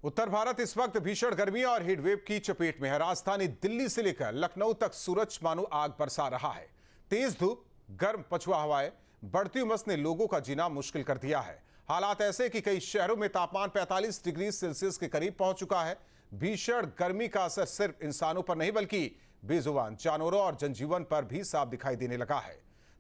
उत्तर भारत इस वक्त भीषण गर्मी और हीट वेव की चपेट में है। राजधानी दिल्ली से लेकर लखनऊ तक सूरज मानो आग बरसा रहा है। तेज धूप, गर्म पछुआ हवाएं, बढ़ती उमस ने लोगों का जीना मुश्किल कर दिया है। हालात ऐसे कि कई शहरों में तापमान 45 डिग्री सेल्सियस के करीब पहुंच चुका है। भीषण गर्मी का असर सिर्फ इंसानों पर नहीं बल्कि बेजुबान जानवरों और जनजीवन पर भी साफ दिखाई देने लगा है।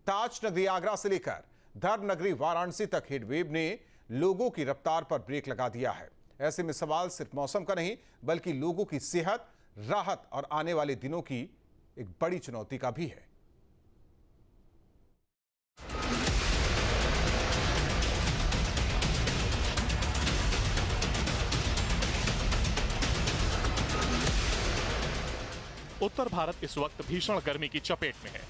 ताज नगरी आगरा से लेकर धर्म नगरी वाराणसी तक हीट वेव ने लोगों की रफ्तार पर ब्रेक लगा दिया है। ऐसे में सवाल सिर्फ मौसम का नहीं बल्कि लोगों की सेहत, राहत और आने वाले दिनों की एक बड़ी चुनौती का भी है। उत्तर भारत इस वक्त भीषण गर्मी की चपेट में है।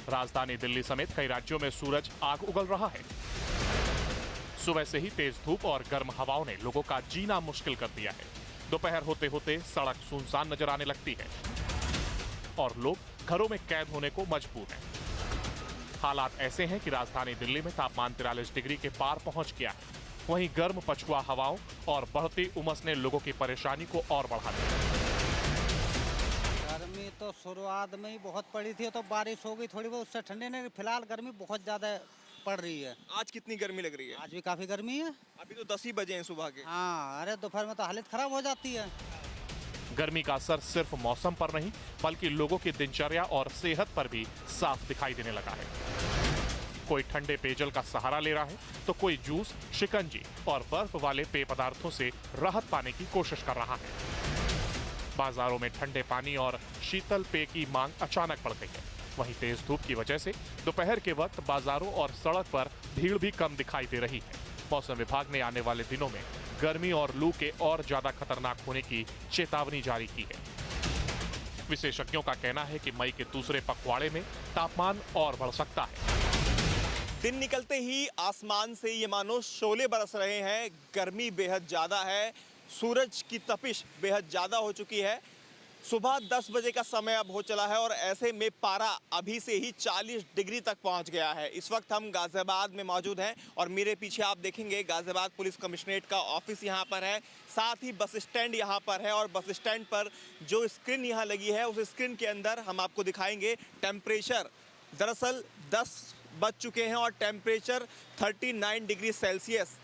राजधानी दिल्ली समेत कई राज्यों में सूरज आग उगल रहा है। सुबह से ही तेज धूप और गर्म हवाओं ने लोगों का जीना मुश्किल कर दिया है। दोपहर होते होते सड़क सुनसान नजर आने लगती है और लोग घरों में कैद होने को मजबूर हैं। हालात ऐसे हैं कि राजधानी दिल्ली में तापमान 43 डिग्री के पार पहुंच गया है। वहीं गर्म पछुआ हवाओं और बढ़ती उमस ने लोगों की परेशानी को और बढ़ा दिया। गर्मी तो शुरुआत में ही बहुत पड़ी थी, तो बारिश हो गई थोड़ी बहुत, उससे ठंडे ने। फिलहाल गर्मी बहुत ज्यादा पड़ रही है। आज कितनी गर्मी लग रही है? आज भी काफी गर्मी है। अभी तो 10 ही बजे हैं सुबह के। हाँ, अरे दोपहर में तो हालत खराब हो जाती है। गर्मी का असर सिर्फ मौसम पर नहीं बल्कि लोगों की दिनचर्या और सेहत पर भी साफ दिखाई देने लगा है। कोई ठंडे पेयजल का सहारा ले रहा है तो कोई जूस, शिकंजी और बर्फ वाले पेय पदार्थों से राहत पाने की कोशिश कर रहा है। बाजारों में ठंडे पानी और शीतल पेय की मांग अचानक बढ़ गई है। वहीं तेज धूप की वजह से दोपहर के वक्त बाजारों और सड़क पर भीड़ भी कम दिखाई दे रही है। मौसम विभाग ने आने वाले दिनों में गर्मी और लू के और ज्यादा खतरनाक होने की चेतावनी जारी की है। विशेषज्ञों का कहना है कि मई के दूसरे पखवाड़े में तापमान और बढ़ सकता है। दिन निकलते ही आसमान से ये मानो शोले बरस रहे हैं। गर्मी बेहद ज्यादा है, सूरज की तपिश बेहद ज्यादा हो चुकी है। सुबह 10 बजे का समय अब हो चला है और ऐसे में पारा अभी से ही 40 डिग्री तक पहुंच गया है। इस वक्त हम गाजियाबाद में मौजूद हैं और मेरे पीछे आप देखेंगे गाजियाबाद पुलिस कमिश्नरेट का ऑफिस यहां पर है, साथ ही बस स्टैंड यहां पर है। और बस स्टैंड पर जो स्क्रीन यहां लगी है उस स्क्रीन के अंदर हम आपको दिखाएंगे टेम्परेचर। दरअसल 10 बज चुके हैं और टेम्परेचर 39 डिग्री सेल्सियस,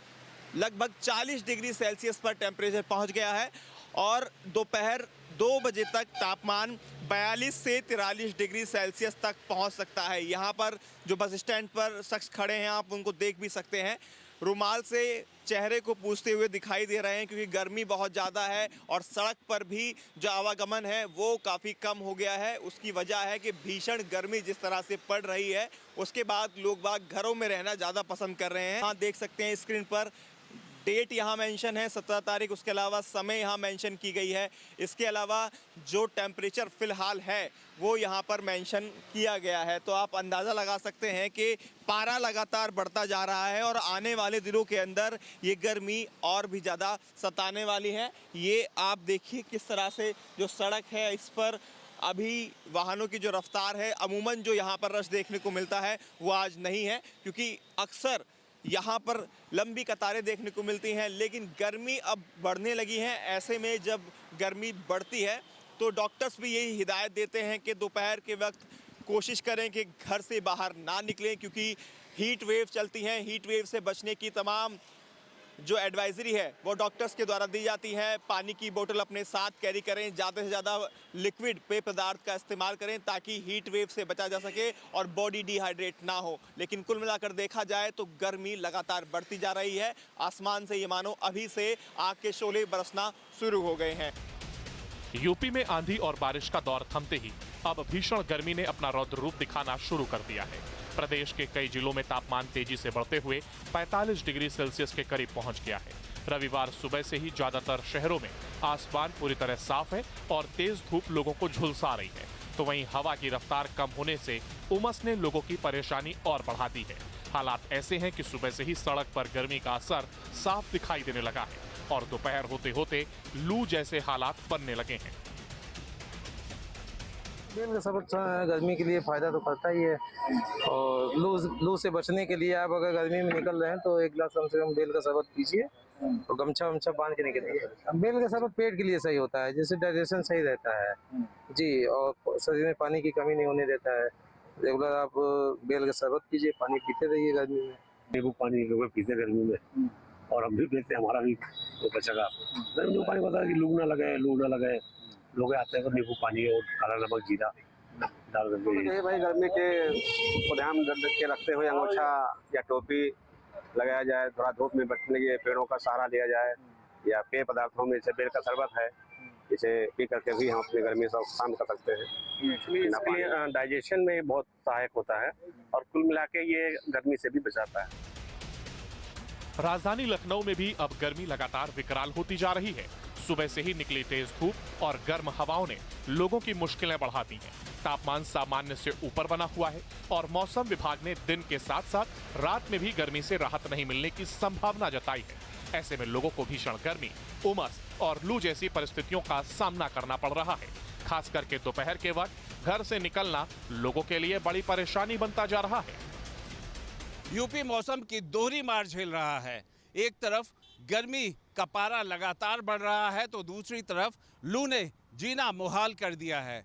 लगभग 40 डिग्री सेल्सियस पर टेम्परेचर पहुंच गया है। और दोपहर 2 बजे तक तापमान 42 से 43 डिग्री सेल्सियस तक पहुंच सकता है। यहाँ पर जो बस स्टैंड पर शख्स खड़े हैं आप उनको देख भी सकते हैं, रुमाल से चेहरे को पूछते हुए दिखाई दे रहे हैं क्योंकि गर्मी बहुत ज़्यादा है और सड़क पर भी जो आवागमन है वो काफ़ी कम हो गया है। उसकी वजह है कि भीषण गर्मी जिस तरह से पड़ रही है उसके बाद लोग बाग घरों में रहना ज़्यादा पसंद कर रहे हैं। हाँ, देख सकते हैं स्क्रीन पर डेट यहाँ मेंशन है 17 तारीख, उसके अलावा समय यहाँ मेंशन की गई है। इसके अलावा जो टेम्परेचर फ़िलहाल है वो यहाँ पर मेंशन किया गया है। तो आप अंदाज़ा लगा सकते हैं कि पारा लगातार बढ़ता जा रहा है और आने वाले दिनों के अंदर ये गर्मी और भी ज़्यादा सताने वाली है। ये आप देखिए किस तरह से जो सड़क है इस पर अभी वाहनों की जो रफ्तार है, अमूमन जो यहाँ पर रश देखने को मिलता है वो आज नहीं है क्योंकि अक्सर यहाँ पर लंबी कतारें देखने को मिलती हैं। लेकिन गर्मी अब बढ़ने लगी है। ऐसे में जब गर्मी बढ़ती है तो डॉक्टर्स भी यही हिदायत देते हैं कि दोपहर के वक्त कोशिश करें कि घर से बाहर ना निकलें क्योंकि हीट वेव चलती हैं। हीट वेव से बचने की तमाम जो एडवाइजरी है वो डॉक्टर्स के द्वारा दी जाती है। पानी की बोतल अपने साथ कैरी करें, ज़्यादा से ज़्यादा लिक्विड पेय पदार्थ का इस्तेमाल करें ताकि हीट वेव से बचा जा सके और बॉडी डिहाइड्रेट ना हो। लेकिन कुल मिलाकर देखा जाए तो गर्मी लगातार बढ़ती जा रही है। आसमान से ये मानो अभी से आग के शोले बरसना शुरू हो गए हैं। यूपी में आंधी और बारिश का दौर थमते ही अब भीषण गर्मी ने अपना रौद्र रूप दिखाना शुरू कर दिया है। प्रदेश के कई जिलों में तापमान तेजी से बढ़ते हुए 45 डिग्री सेल्सियस के करीब पहुंच गया है। रविवार सुबह से ही ज्यादातर शहरों में आसमान पूरी तरह साफ है और तेज धूप लोगों को झुलसा रही है। तो वहीं हवा की रफ्तार कम होने से उमस ने लोगों की परेशानी और बढ़ा दी है। हालात ऐसे हैं कि सुबह से ही सड़क पर गर्मी का असर साफ दिखाई देने लगा है और दोपहर होते होते लू जैसे हालात बनने लगे हैं। बेल का शरबत गर्मी के लिए फ़ायदा तो करता ही है और लू से बचने के लिए आप अगर गर्मी में निकल रहे हैं तो एक गिलास कम से कम बेल का शरबत पीजिए तो गमछा वमछा बांध के नहीं करते। बेल का शरबत पेट के लिए सही होता है, जैसे डाइजेशन सही रहता है जी, और शरीर में पानी की कमी नहीं होने देता है। रेगुलर आप बेल का शरबत पीजिए, पानी पीते रहिए गर्मी में। नींबू पानी लोग पीते गर्मी में, और हम भी पीते, हमारा भी वो बचेगा। नींबू पानी होता है कि लू ना लगे। लोग आते हैं तो नींबू पानी और काला नमक जीरा डाल करके। भाई गर्मी के को ध्यान के रखते हुए अंगोछा या टोपी लगाया जाए, थोड़ा धूप में बचने के पेड़ों का सहारा लिया जाए, या पेय पदार्थों में जैसे बेल का शरबत है, इसे पी करके भी हम अपनी गर्मी से शांत कर सकते हैं। इसलिए डाइजेशन में बहुत सहायक होता है और कुल मिला के ये गर्मी से भी बचाता है। राजधानी लखनऊ में भी अब गर्मी लगातार विकराल होती जा रही है। सुबह से ही निकली तेज धूप और गर्म हवाओं ने लोगों की मुश्किलें बढ़ा दी हैं। तापमान सामान्य से ऊपर बना हुआ है और मौसम विभाग ने दिन के साथ साथ रात में भी गर्मी से राहत नहीं मिलने की संभावना जताई है। ऐसे में लोगों को भीषण गर्मी, उमस और लू जैसी परिस्थितियों का सामना करना पड़ रहा है। खास करके दोपहर के वक्त घर से निकलना लोगों के लिए बड़ी परेशानी बनता जा रहा है। यूपी मौसम की दोहरी मार झेल रहा है। एक तरफ गर्मी का पारा लगातार बढ़ रहा है तो दूसरी तरफ लू ने जीना मुहाल कर दिया है।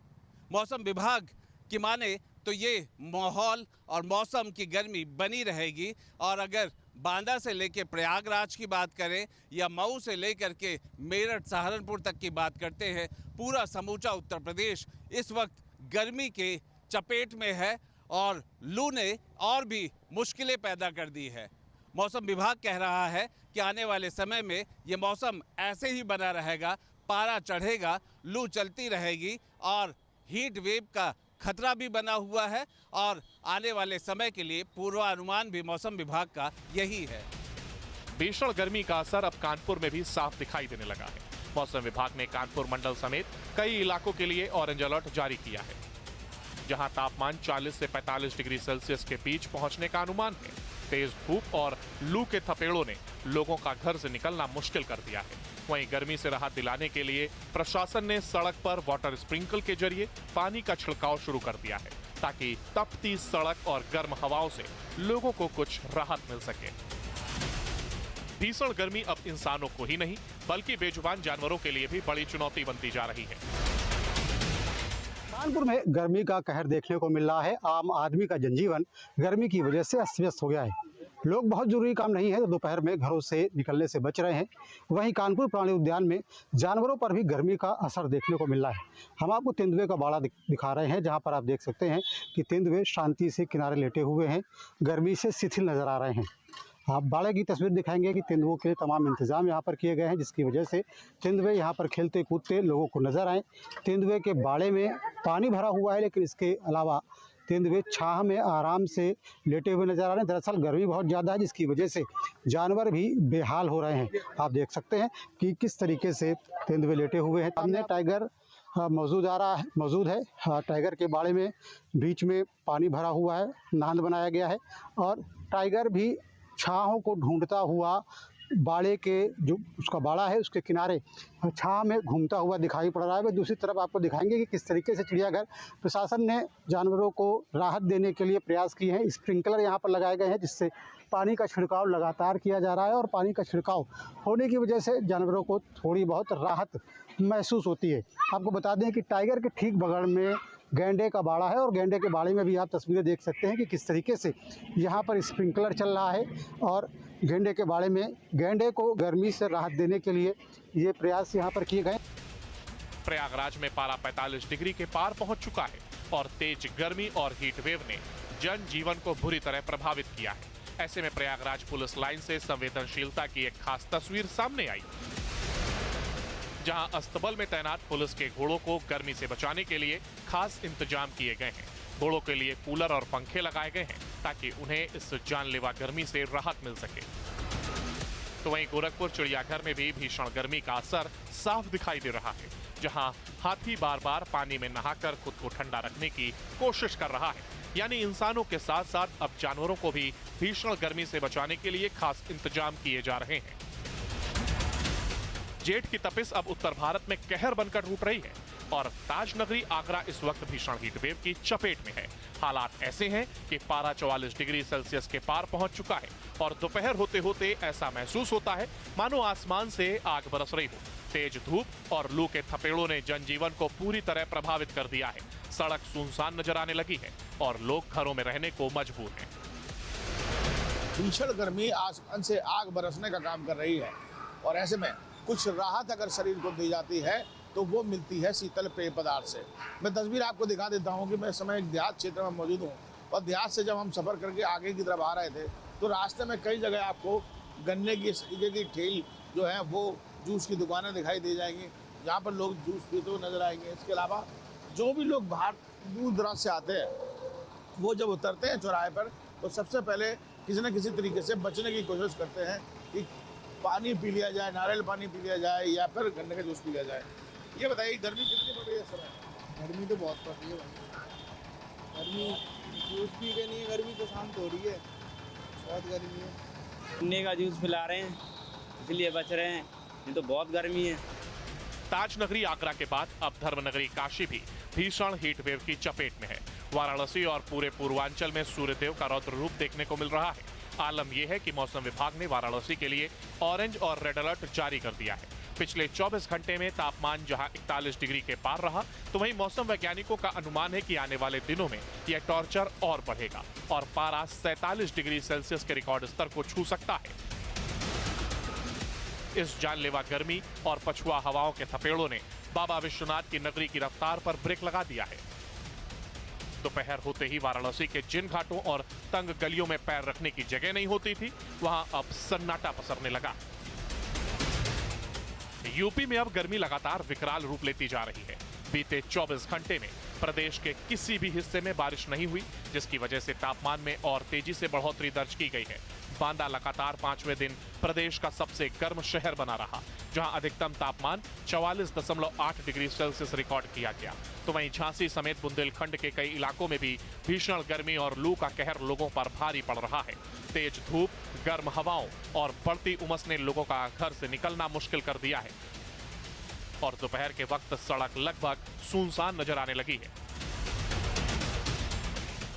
मौसम विभाग की माने तो ये माहौल और मौसम की गर्मी बनी रहेगी, और अगर बांदा से लेकर प्रयागराज की बात करें या मऊ से लेकर के मेरठ सहारनपुर तक की बात करते हैं, पूरा समूचा उत्तर प्रदेश इस वक्त गर्मी के चपेट में है और लू ने और भी मुश्किलें पैदा कर दी है। मौसम विभाग कह रहा है कि आने वाले समय में ये मौसम ऐसे ही बना रहेगा, पारा चढ़ेगा, लू चलती रहेगी और हीट वेव का खतरा भी बना हुआ है, और आने वाले समय के लिए पूर्वानुमान भी मौसम विभाग का यही है। भीषण गर्मी का असर अब कानपुर में भी साफ दिखाई देने लगा है। मौसम विभाग ने कानपुर मंडल समेत कई इलाकों के लिए ऑरेंज अलर्ट जारी किया है, जहां तापमान 40 से 45 डिग्री सेल्सियस के बीच पहुंचने का अनुमान है। तेज धूप और लू के थपेड़ों ने लोगों का घर से निकलना मुश्किल कर दिया है। वहीं गर्मी से राहत दिलाने के लिए प्रशासन ने सड़क पर वाटर स्प्रिंकल के जरिए पानी का छिड़काव शुरू कर दिया है, ताकि तपती सड़क और गर्म हवाओं से लोगों को कुछ राहत मिल सके। भीषण गर्मी अब इंसानों को ही नहीं बल्कि बेजुबान जानवरों के लिए भी बड़ी चुनौती बनती जा रही है। कानपुर में गर्मी का कहर देखने को मिल रहा है। आम आदमी का जनजीवन गर्मी की वजह से अस्त व्यस्त हो गया है। लोग बहुत जरूरी काम नहीं है तो दोपहर में घरों से निकलने से बच रहे हैं। वहीं कानपुर प्राणी उद्यान में जानवरों पर भी गर्मी का असर देखने को मिल रहा है। हम आपको तेंदुए का बाड़ा दिखा रहे हैं, जहां पर आप देख सकते हैं कि तेंदुए शांति से किनारे लेटे हुए हैं, गर्मी से शिथिल नजर आ रहे हैं। आप बाड़े की तस्वीर दिखाएंगे कि तेंदुओं के तमाम इंतजाम यहाँ पर किए गए हैं, जिसकी वजह से तेंदुए यहाँ पर खेलते कूदते लोगों को नजर आए। तेंदुए के बाड़े में पानी भरा हुआ है, लेकिन इसके अलावा तेंदुए छाह में आराम से लेटे हुए नजर आ रहे हैं। दरअसल गर्मी बहुत ज़्यादा है, जिसकी वजह से जानवर भी बेहाल हो रहे हैं। आप देख सकते हैं कि किस तरीके से तेंदुए लेटे हुए हैं। सामने टाइगर मौजूद है। टाइगर के बाड़े में बीच में पानी भरा हुआ है, नांद बनाया गया है, और टाइगर भी छाहों को ढूंढता हुआ बाड़े के जो उसका बाड़ा है उसके किनारे छाह में घूमता हुआ दिखाई पड़ रहा है। वह दूसरी तरफ आपको दिखाएंगे कि किस तरीके से चिड़ियाघर प्रशासन ने जानवरों को राहत देने के लिए प्रयास किए हैं। स्प्रिंकलर यहाँ पर लगाए गए हैं, जिससे पानी का छिड़काव लगातार किया जा रहा है, और पानी का छिड़काव होने की वजह से जानवरों को थोड़ी बहुत राहत महसूस होती है। आपको बता दें कि टाइगर के ठीक बगल में गैंडे का बाड़ा है, और गैंडे के बाड़े में भी आप तस्वीरें देख सकते हैं कि किस तरीके से यहाँ पर स्प्रिंकलर चल रहा है, और गैंडे के बाड़े में गैंडे को गर्मी से राहत देने के लिए ये प्रयास यहाँ पर किए गए। प्रयागराज में पारा 45 डिग्री के पार पहुंच चुका है और तेज गर्मी और हीट वेव ने जनजीवन को बुरी तरह प्रभावित किया है। ऐसे में प्रयागराज पुलिस लाइन से संवेदनशीलता की एक खास तस्वीर सामने आई, जहां अस्तबल में तैनात पुलिस के घोड़ों को गर्मी से बचाने के लिए खास इंतजाम किए गए हैं। घोड़ों के लिए कूलर और पंखे लगाए गए हैं ताकि उन्हें इस जानलेवा गर्मी से राहत मिल सके। तो वहीं गोरखपुर चिड़ियाघर में भी भीषण गर्मी का असर साफ दिखाई दे रहा है, जहां हाथी बार बार पानी में नहाकर खुद को ठंडा रखने की कोशिश कर रहा है। यानी इंसानों के साथ साथ अब जानवरों को भी भीषण गर्मी से बचाने के लिए खास इंतजाम किए जा रहे हैं। जेठ की तपिश अब उत्तर भारत में कहर बनकर रूठ रही है और ताज नगरी आगरा इस वक्त भीषण हीट वेव की चपेट में है। हालात ऐसे हैं कि पारा 44 डिग्री सेल्सियस के पार पहुंच चुका है और दोपहर होते होते ऐसा महसूस होता है मानो आसमान से आग बरस रही हो। तेज धूप और लू के थपेड़ों ने जनजीवन को पूरी तरह प्रभावित कर दिया है। सड़क सुनसान नजर आने लगी है और लोग घरों में रहने को मजबूर हैं। भीषण गर्मी आसमान से आग बरसने का काम कर रही है और ऐसे में कुछ राहत अगर शरीर को दी जाती है तो वो मिलती है शीतल पेय पदार्थ से। मैं तस्वीर आपको दिखा देता हूँ कि मैं इस समय एक देहात क्षेत्र में मौजूद हूँ और देहात से जब हम सफ़र करके आगे की तरफ आ रहे थे तो रास्ते में कई जगह आपको गन्ने की इस तरीके की ठेल जो है वो जूस की दुकानें दिखाई दे जाएंगी, जहाँ पर लोग जूस पीते हुए नजर आएंगे। इसके अलावा जो भी लोग बाहर दूर दराज से आते हैं वो जब उतरते हैं चौराहे पर तो सबसे पहले किसी न किसी तरीके से बचने की कोशिश करते हैं कि पानी पी लिया जाए, नारियल पानी पी लिया जाए या फिर गन्ने का जूस पी लिया जाए। ये बताइए गर्मी कितनी पड़ रही है सर? गर्मी तो बहुत पड़ रही है भाई। गर्मी जूस पी के नहीं, गर्मी तो शांत हो रही है, बहुत गर्मी है। गन्ने का जूस पिला रहे हैं इसलिए बच रहे हैं, नहीं तो बहुत गर्मी है। ताज नगरी आगरा के बाद अब धर्मनगरी काशी भी भीषण हीट वेव की चपेट में है। वाराणसी और पूरे पूर्वांचल में सूर्यदेव का रौद्र रूप देखने को मिल रहा है। आलम यह है कि मौसम विभाग ने वाराणसी के लिए ऑरेंज और रेड अलर्ट जारी कर दिया है। पिछले 24 घंटे में तापमान जहां 41 डिग्री के पार रहा तो वहीं मौसम वैज्ञानिकों का अनुमान है कि आने वाले दिनों में यह टॉर्चर और बढ़ेगा और पारा 47 डिग्री सेल्सियस के रिकॉर्ड स्तर को छू सकता है। इस जानलेवा गर्मी और पछुआ हवाओं के थपेड़ों ने बाबा विश्वनाथ की नगरी की रफ्तार पर ब्रेक लगा दिया है। दोपहर होते ही वाराणसी के जिन घाटों और तंग गलियों में पैर रखने की जगह नहीं होती थी वहां अब सन्नाटा पसरने लगा। यूपी में अब गर्मी लगातार विकराल रूप लेती जा रही है। बीते 24 घंटे में प्रदेश के किसी भी हिस्से में बारिश नहीं हुई, जिसकी वजह से तापमान में और तेजी से बढ़ोतरी दर्ज की गई है। बांदा लगातार 5वें दिन प्रदेश का सबसे गर्म शहर बना रहा, जहां अधिकतम तापमान 44.8 डिग्री सेल्सियस रिकॉर्ड किया गया। तो वहीं झांसी समेत बुंदेलखंड के कई इलाकों में भी भीषण गर्मी और लू का कहर लोगों पर भारी पड़ रहा है। तेज धूप, गर्म हवाओं और बढ़ती उमस ने लोगों का घर से निकलना मुश्किल कर दिया है और दोपहर के वक्त सड़क लगभग सुनसान नजर आने लगी है।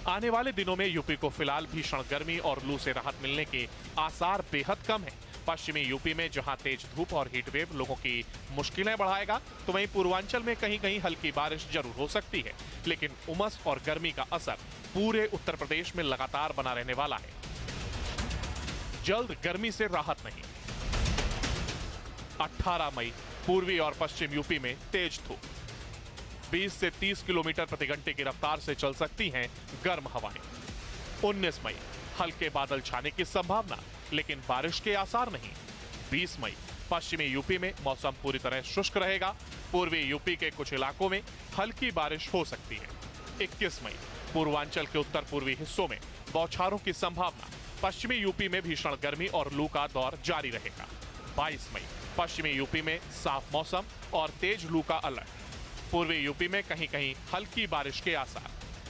आने वाले दिनों में यूपी को फिलहाल भीषण गर्मी और लू से राहत मिलने के आसार बेहद कम है। पश्चिमी यूपी में जहां तेज धूप और हीट वेव लोगों की मुश्किलें बढ़ाएगा तो वहीं पूर्वांचल में कहीं कहीं हल्की बारिश जरूर हो सकती है, लेकिन उमस और गर्मी का असर पूरे उत्तर प्रदेश में लगातार बना रहने वाला है। जल्द गर्मी से राहत नहीं। 18 मई पूर्वी और पश्चिम यूपी में तेज धूप, 20 से 30 किलोमीटर प्रति घंटे की रफ्तार से चल सकती हैं गर्म हवाएं। 19 मई हल्के बादल छाने की संभावना, लेकिन बारिश के आसार नहीं। 20 मई पश्चिमी यूपी में मौसम पूरी तरह शुष्क रहेगा, पूर्वी यूपी के कुछ इलाकों में हल्की बारिश हो सकती है। 21 मई पूर्वांचल के उत्तर पूर्वी हिस्सों में बौछारों की संभावना, पश्चिमी यूपी में भीषण गर्मी और लू का दौर जारी रहेगा। 22 मई पश्चिमी यूपी में साफ मौसम और तेज लू का अलर्ट, पूर्वी यूपी में कहीं कहीं हल्की बारिश के आसार।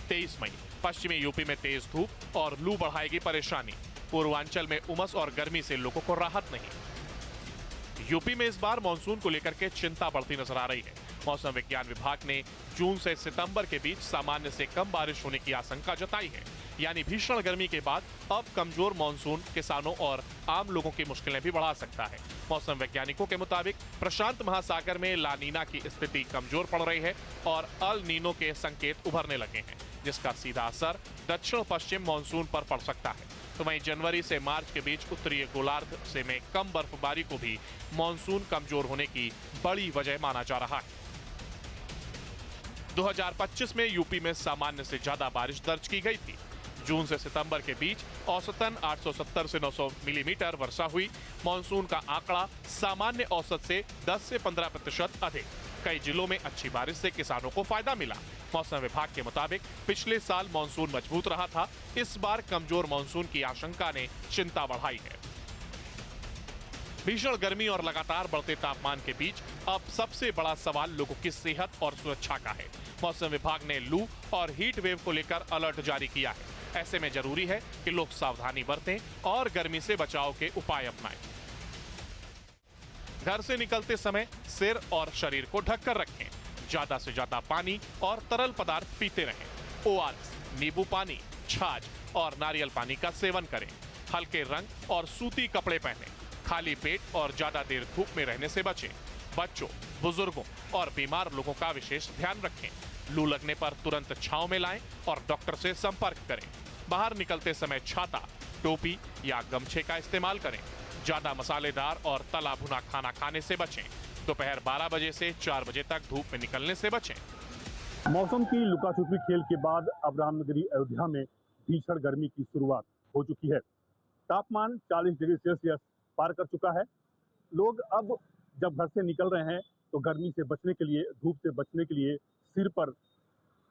23 मई पश्चिमी यूपी में तेज धूप और लू बढ़ाएगी परेशानी, पूर्वांचल में उमस और गर्मी से लोगों को राहत नहीं। यूपी में इस बार मानसून को लेकर के चिंता बढ़ती नजर आ रही है। मौसम विज्ञान विभाग ने जून से सितंबर के बीच सामान्य से कम बारिश होने की आशंका जताई है। यानी भीषण गर्मी के बाद अब कमजोर मानसून किसानों और आम लोगों की मुश्किलें भी बढ़ा सकता है। मौसम वैज्ञानिकों के मुताबिक प्रशांत महासागर में लानीना की स्थिति कमजोर पड़ रही है और अल नीनो के संकेत उभरने लगे हैं, जिसका सीधा असर दक्षिण पश्चिम मानसून पर पड़ सकता है। तो वहीं जनवरी से मार्च के बीच उत्तरीय गोलार्ध से में कम बर्फबारी को भी मानसून कमजोर होने की बड़ी वजह माना जा रहा है। 2025 में यूपी में सामान्य से ज्यादा बारिश दर्ज की गई थी। जून से सितंबर के बीच औसतन 870 से 900 मिलीमीटर वर्षा हुई। मानसून का आंकड़ा सामान्य औसत से 10 से 15% अधिक। कई जिलों में अच्छी बारिश से किसानों को फायदा मिला। मौसम विभाग के मुताबिक पिछले साल मानसून मजबूत रहा था, इस बार कमजोर मानसून की आशंका ने चिंता बढ़ाई है। भीषण गर्मी और लगातार बढ़ते तापमान के बीच अब सबसे बड़ा सवाल लोगों की सेहत और सुरक्षा का है। मौसम विभाग ने लू और हीट वेव को लेकर अलर्ट जारी किया है। ऐसे में जरूरी है कि लोग सावधानी बरतें और गर्मी से बचाव के उपाय अपनाएं। घर से निकलते समय सिर और शरीर को ढककर रखें। ज्यादा से ज्यादा पानी और तरल पदार्थ पीते रहें। ORS, नींबू पानी, छाछ और नारियल पानी का सेवन करें। हल्के रंग और सूती कपड़े पहनें। खाली पेट और ज्यादा देर धूप में रहने से बचें। बच्चों, बुजुर्गों और बीमार लोगों का विशेष ध्यान रखें। लू लगने पर तुरंत छांव में लाएं और डॉक्टर से संपर्क करें। बाहर निकलते समय छाता, टोपी या गमछे का इस्तेमाल करें। ज्यादा मसालेदार और तला भुना खाना खाने से बचें। दोपहर 12 बजे से 4 बजे तक धूप में निकलने से बचें। मौसम की लुका छुपी खेल के बाद अब रामनगरी अयोध्या में भीषण गर्मी की शुरुआत हो चुकी है। तापमान 40 डिग्री सेल्सियस पार कर चुका है। लोग अब जब घर से निकल रहे हैं तो गर्मी से बचने के लिए, धूप से बचने के लिए सिर पर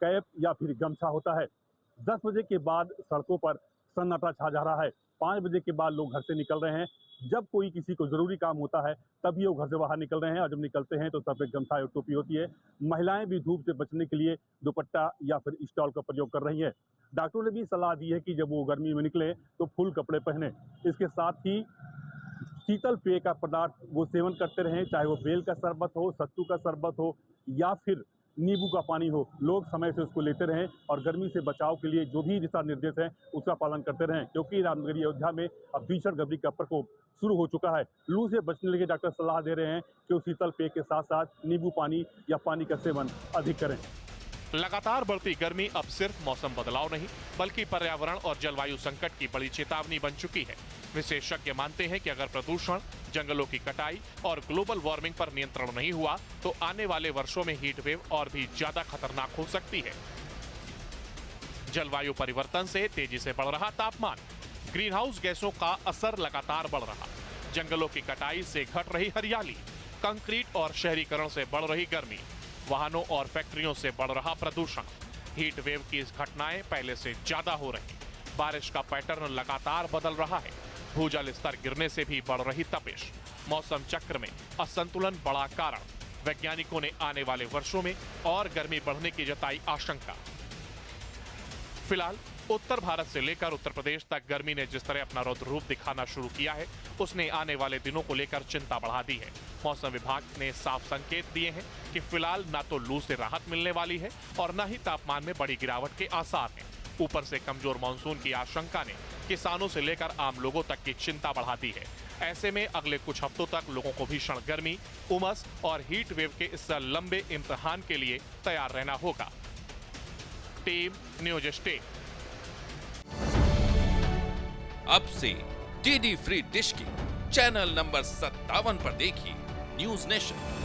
कैप या फिर गमछा होता है। 10 बजे के बाद सड़कों पर सन्नाटा छा जा रहा है। 5 बजे के बाद लोग घर से निकल रहे हैं। जब कोई किसी को जरूरी काम होता है तभी वो घर से बाहर निकल रहे हैं और जब निकलते हैं तो सर पे गमछा और टोपी होती है। महिलाएं भी धूप से बचने के लिए दुपट्टा या फिर स्टॉल का प्रयोग कर रही हैं। डॉक्टरों ने भी सलाह दी है कि जब वो गर्मी में निकले तो फुल कपड़े पहने। इसके साथ ही शीतल पेय का पदार्थ वो सेवन करते रहें, चाहे वो बेल का शरबत हो, सत्तू का शरबत हो या फिर नींबू का पानी हो। लोग समय से उसको लेते रहें और गर्मी से बचाव के लिए जो भी दिशा निर्देश हैं उसका पालन करते रहें, क्योंकि रामनगरी अयोध्या में अब भीषण गर्मी का प्रकोप शुरू हो चुका है। लू से बचने के लिए डॉक्टर सलाह दे रहे हैं कि वो शीतल पेय के साथ साथ नींबू पानी या पानी का सेवन अधिक करें। लगातार बढ़ती गर्मी अब सिर्फ मौसम बदलाव नहीं बल्कि पर्यावरण और जलवायु संकट की बड़ी चेतावनी बन चुकी है। विशेषज्ञ मानते हैं कि अगर प्रदूषण, जंगलों की कटाई और ग्लोबल वार्मिंग पर नियंत्रण नहीं हुआ तो आने वाले वर्षों में हीट वेव और भी ज्यादा खतरनाक हो सकती है। जलवायु परिवर्तन से तेजी से बढ़ रहा तापमान, ग्रीन हाउस गैसों का असर लगातार बढ़ रहा, जंगलों की कटाई से घट रही हरियाली, कंक्रीट और शहरीकरण से बढ़ रही गर्मी, वाहनों और फैक्ट्रियों से बढ़ रहा प्रदूषण, हीट वेव की इस घटनाएं पहले से ज्यादा हो रही, बारिश का पैटर्न लगातार बदल रहा है, भूजल स्तर गिरने से भी बढ़ रही तपिश, मौसम चक्र में असंतुलन बड़ा कारण। वैज्ञानिकों ने आने वाले वर्षों में और गर्मी बढ़ने की जताई आशंका। फिलहाल उत्तर भारत से लेकर उत्तर प्रदेश तक गर्मी ने जिस तरह अपना रौद्र रूप दिखाना शुरू किया है उसने आने वाले दिनों को लेकर चिंता बढ़ा दी है। मौसम विभाग ने साफ संकेत दिए हैं कि फिलहाल ना तो लू से राहत मिलने वाली है और न ही तापमान में बड़ी गिरावट के आसार हैं। ऊपर से कमजोर मानसून की आशंका ने किसानों से लेकर आम लोगों तक की चिंता बढ़ा दी है। ऐसे में अगले कुछ हफ्तों तक लोगों को भीषण गर्मी, उमस और हीट वेव के इस लंबे इम्तिहान के लिए तैयार रहना होगा। Team news state. अब से डीडी फ्री डिश की चैनल नंबर 57 पर देखिए न्यूज नेशन।